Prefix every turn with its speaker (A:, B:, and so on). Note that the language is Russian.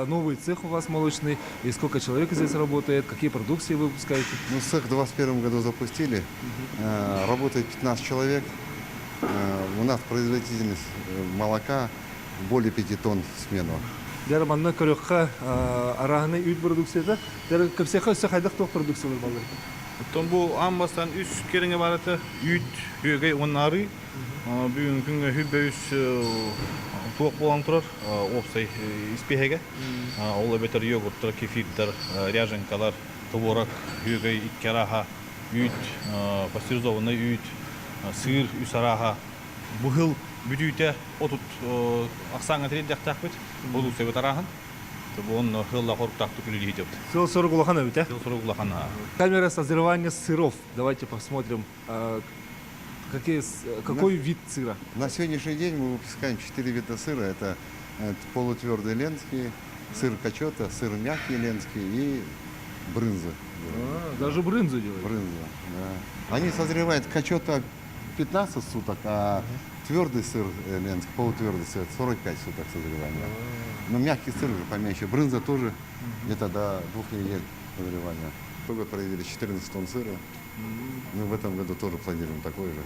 A: Новый цех у вас молочный, и сколько человек здесь работает, какие продукции вы выпускаете?
B: Ну, цех в 2021 году запустили, работает 15 человек. У нас производительность молока более 5 тонн в смену.
A: Дәрі манна көріққа арағыны үйт продукцияда, дәрі көпсеқі өсі қайдақ тоқ продукциялар балыр?
C: Оттон бу амбастан үс кереңе барыты үйт үйгей оннары бүгін күнге хүббе үс туық болан тұрар опсай испехеге. Ол бетер йогурттар, кефиртар, ряженкалар, творог, үйгей иккераха, үйт, пастеризованный үйт, сыр, үс араха. Бұхыл бүтүйте отут ақсаңа терет жақтақ бет, продукция бет арахан. Он хылла қорықтақты күлі етіп.
A: Сыл сұры құлақана өте?
C: Сыл сұры құлақана.
A: Камера созревания сыров. Давайте посмотрим, какой вид сыра.
B: На сегодняшний день мы выпускаем 4 вида сыра. Это полутвердый ленский, сыр качота, сыр мягкий ленский и брынза.
A: Даже брынзу делают.
B: Брынза, да. Они созревают качота 15 суток, а твердый сыр ленский, полутвердый сыр 45 суток созревания. Но мягкий сыр уже поменьше. Брынза тоже где-то до 2 недель созревания. В том году произвели 14 тонн сыра. Мы в этом году тоже планируем такой же.